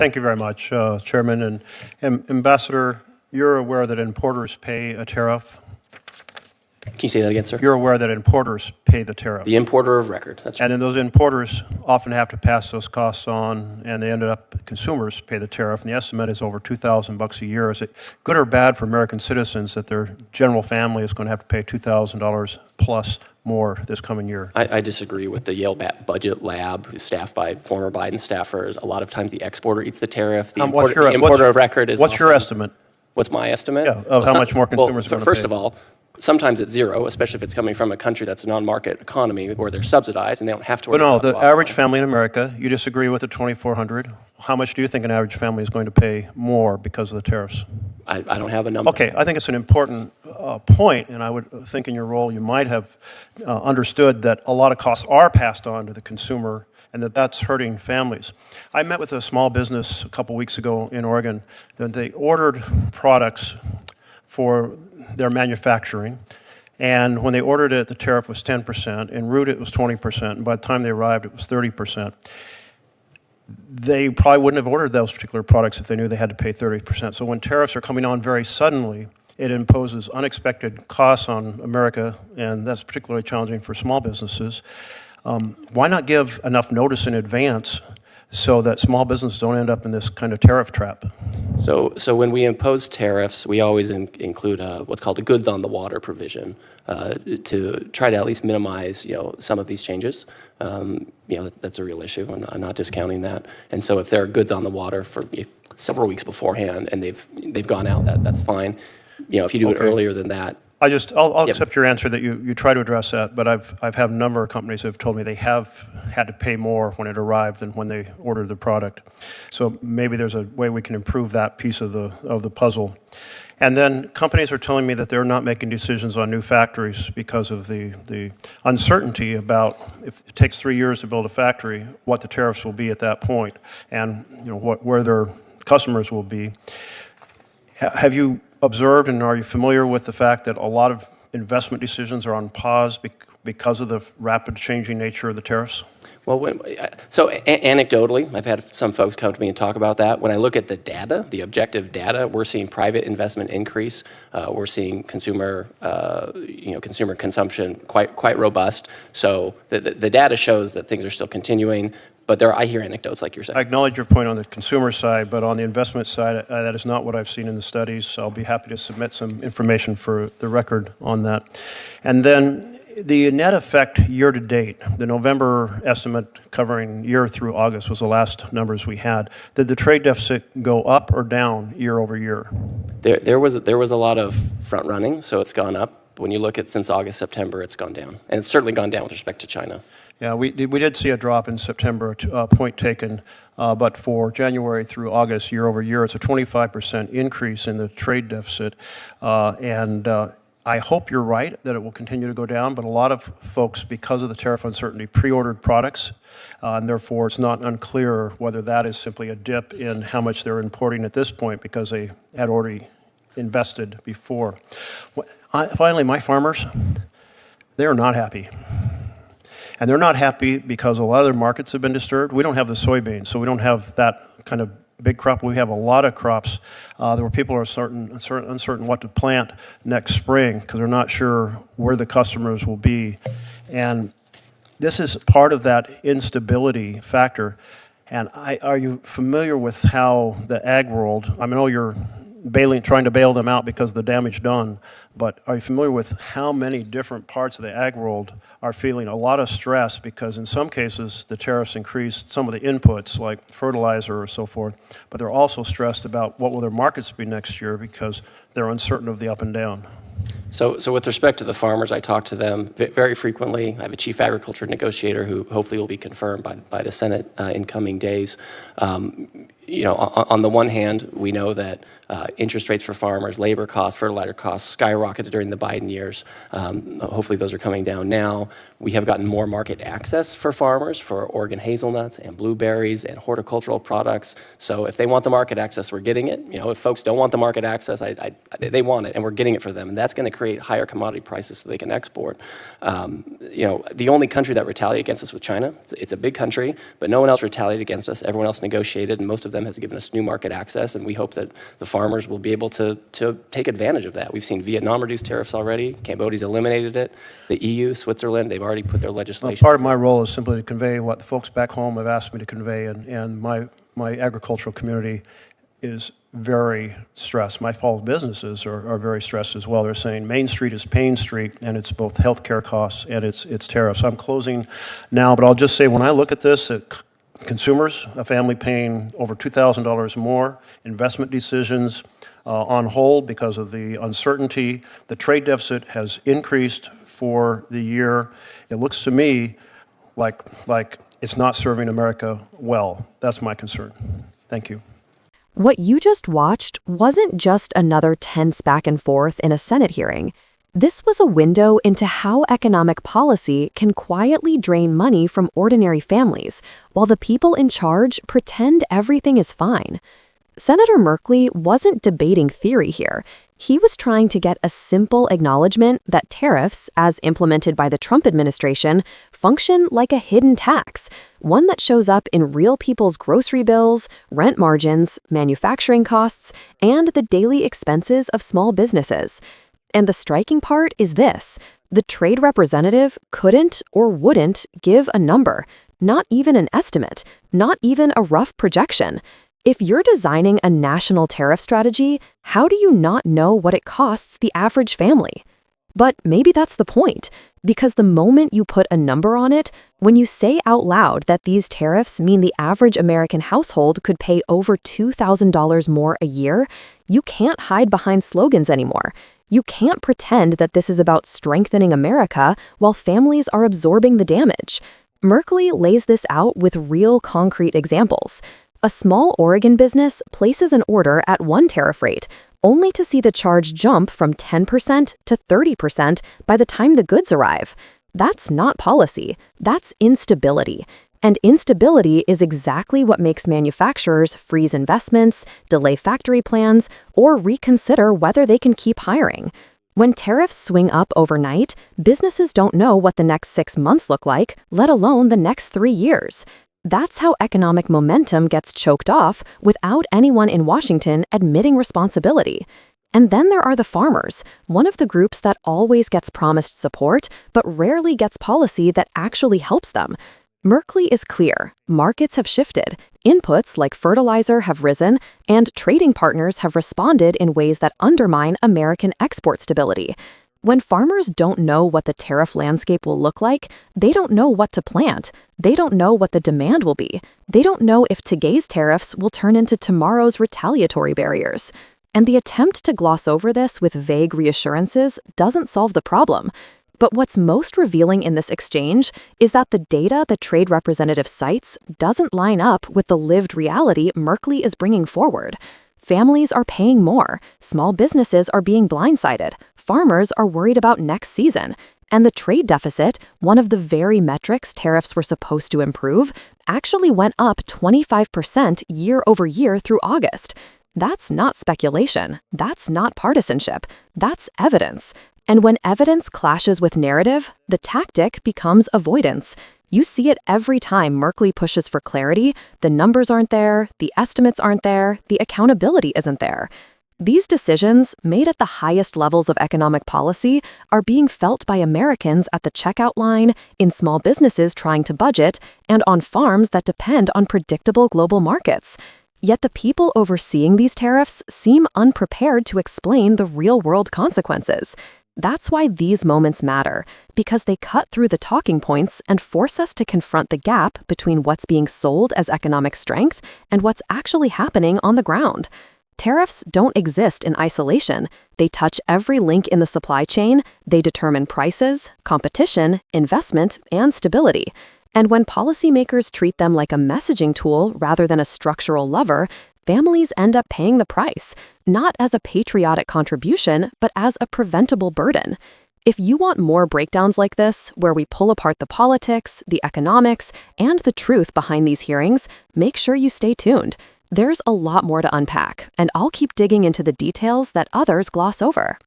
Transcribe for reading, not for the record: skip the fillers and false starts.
Thank you very much, Chairman. And Ambassador, you're aware that importers pay a tariff? Can you say that again, sir? You're aware that importers pay the tariff? The importer of record, that's right. And then those importers often have to pass those costs on, and they ended up, consumers pay the tariff, and the estimate is over $2,000 a year. Is it good or bad for American citizens that their general family is going to have to pay $2,000 plus more this coming year? I disagree with the Yale Budget Lab, who's staffed by former Biden staffers. A lot of times the exporter eats the tariff. The importer of record is. What's your estimate? What's my estimate? Yeah, of how much more consumers are going to pay. First of all, sometimes it's zero, especially if it's coming from a country that's a non-market economy where they're subsidized and they don't have to worry But no, about the average family in America, you disagree with the $2,400. How much do you think an average family is going to pay more because of the tariffs? I don't have a number. Okay, I think it's an important point, and I would think in your role you might have understood that a lot of costs are passed on to the consumer and that's hurting families. I met with a small business a couple weeks ago in Oregon, and they ordered products for their manufacturing, and when they ordered it, the tariff was 10%, en route it was 20%, and by the time they arrived, it was 30%. They probably wouldn't have ordered those particular products if they knew they had to pay 30%. So when tariffs are coming on very suddenly, it imposes unexpected costs on America, and that's particularly challenging for small businesses. Why not give enough notice in advance so that small businesses don't end up in this kind of tariff trap? So when we impose tariffs, we always include what's called a goods on the water provision to try to at least minimize, some of these changes. That's a real issue. I'm not discounting that. And so if there are goods on the water for several weeks beforehand and they've gone out, that's fine. If you do it earlier than that. I'll accept your answer that you try to address that, but I've had a number of companies that have told me they have had to pay more when it arrived than when they ordered the product. So maybe there's a way we can improve that piece of the puzzle. And then companies are telling me that they're not making decisions on new factories because of the uncertainty about if it takes 3 years to build a factory, what the tariffs will be at that point, and where their customers will be. Have you observed and are you familiar with the fact that a lot of investment decisions are on pause because of the rapid changing nature of the tariffs? Well, anecdotally, I've had some folks come to me and talk about that. When I look at the data, the objective data, we're seeing private investment increase. We're seeing consumer consumption quite robust. So the data shows that things are still continuing. But I hear anecdotes like you're saying. I acknowledge your point on the consumer side, but on the investment side, that is not what I've seen in the studies. So I'll be happy to submit some information for the record on that. And then the net effect year to date, the November estimate covering year through August was the last numbers we had. Did the trade deficit go up or down year over year? There was a lot of front running, so it's gone up. When you look at since August, September, it's gone down. And it's certainly gone down with respect to China. Yeah, we did see a drop in September, point taken, but for January through August, year over year, it's a 25% increase in the trade deficit. I hope you're right that it will continue to go down, but a lot of folks, because of the tariff uncertainty, pre-ordered products, and therefore it's not unclear whether that is simply a dip in how much they're importing at this point because they had already invested before. Finally, my farmers, they are not happy. And they're not happy because a lot of their markets have been disturbed. We don't have the soybeans, so we don't have that kind of big crop. We have a lot of crops where people are uncertain what to plant next spring because they're not sure where the customers will be. And this is part of that instability factor. And are you familiar with how the ag world, I know you're trying to bail them out because of the damage done, but are you familiar with how many different parts of the ag world are feeling a lot of stress because in some cases the tariffs increased some of the inputs like fertilizer or so forth, but they're also stressed about what will their markets be next year because they're uncertain of the up and down. So with respect to the farmers, I talk to them very frequently. I have a chief agriculture negotiator who hopefully will be confirmed by the Senate in coming days. On the one hand, we know that interest rates for farmers, labor costs, fertilizer costs skyrocketed during the Biden years. Hopefully those are coming down now. We have gotten more market access for farmers for Oregon hazelnuts and blueberries and horticultural products. So if they want the market access, we're getting it. If folks don't want the market access, they want it, and we're getting it for them. And that's going to create higher commodity prices so they can export. The only country that retaliated against us was China. It's a big country, but no one else retaliated against us. Everyone else negotiated, and most of them has given us new market access, and we hope that the farmers will be able to take advantage of that. We've seen Vietnam reduce tariffs already. Cambodia's eliminated it. The EU, Switzerland, they've already put their legislation. Part of my role is simply to convey what the folks back home have asked me to convey, and my agricultural community is very stressed. My small businesses are very stressed as well. They're saying Main Street is Pain Street, and it's both healthcare costs and it's tariffs. I'm closing now, but I'll just say when I look at this, consumers, a family paying over $2,000 more, investment decisions on hold because of the uncertainty. The trade deficit has increased for the year. It looks to me like it's not serving America well. That's my concern. Thank you. What you just watched wasn't just another tense back and forth in a Senate hearing. This was a window into how economic policy can quietly drain money from ordinary families, while the people in charge pretend everything is fine. Senator Merkley wasn't debating theory here. He was trying to get a simple acknowledgement that tariffs, as implemented by the Trump administration, function like a hidden tax, one that shows up in real people's grocery bills, rent margins, manufacturing costs, and the daily expenses of small businesses. And the striking part is this: the trade representative couldn't or wouldn't give a number, not even an estimate, not even a rough projection. If you're designing a national tariff strategy, how do you not know what it costs the average family? But maybe that's the point, because the moment you put a number on it, when you say out loud that these tariffs mean the average American household could pay over $2,000 more a year, you can't hide behind slogans anymore. You can't pretend that this is about strengthening America while families are absorbing the damage. Merkley lays this out with real concrete examples. A small Oregon business places an order at one tariff rate, only to see the charge jump from 10% to 30% by the time the goods arrive. That's not policy. That's instability. And instability is exactly what makes manufacturers freeze investments, delay factory plans, or reconsider whether they can keep hiring. When tariffs swing up overnight, businesses don't know what the next 6 months look like, let alone the next 3 years. That's how economic momentum gets choked off without anyone in Washington admitting responsibility. And then there are the farmers, one of the groups that always gets promised support, but rarely gets policy that actually helps them. Merkley is clear. Markets have shifted, inputs like fertilizer have risen, and trading partners have responded in ways that undermine American export stability. When farmers don't know what the tariff landscape will look like, they don't know what to plant. They don't know what the demand will be. They don't know if today's tariffs will turn into tomorrow's retaliatory barriers. And the attempt to gloss over this with vague reassurances doesn't solve the problem. But what's most revealing in this exchange is that the data the trade representative cites doesn't line up with the lived reality Merkley is bringing forward. Families are paying more, small businesses are being blindsided, farmers are worried about next season, and the trade deficit, one of the very metrics tariffs were supposed to improve, actually went up 25% year over year through August. That's not speculation, that's not partisanship, that's evidence. And when evidence clashes with narrative, the tactic becomes avoidance. You see it every time Merkley pushes for clarity. The numbers aren't there, the estimates aren't there, the accountability isn't there. These decisions, made at the highest levels of economic policy, are being felt by Americans at the checkout line, in small businesses trying to budget, and on farms that depend on predictable global markets. Yet the people overseeing these tariffs seem unprepared to explain the real-world consequences. That's why these moments matter, because they cut through the talking points and force us to confront the gap between what's being sold as economic strength and what's actually happening on the ground. Tariffs don't exist in isolation. They touch every link in the supply chain. They determine prices, competition, investment, and stability. And when policymakers treat them like a messaging tool rather than a structural lever, families end up paying the price, not as a patriotic contribution, but as a preventable burden. If you want more breakdowns like this, where we pull apart the politics, the economics, and the truth behind these hearings, make sure you stay tuned. There's a lot more to unpack, and I'll keep digging into the details that others gloss over.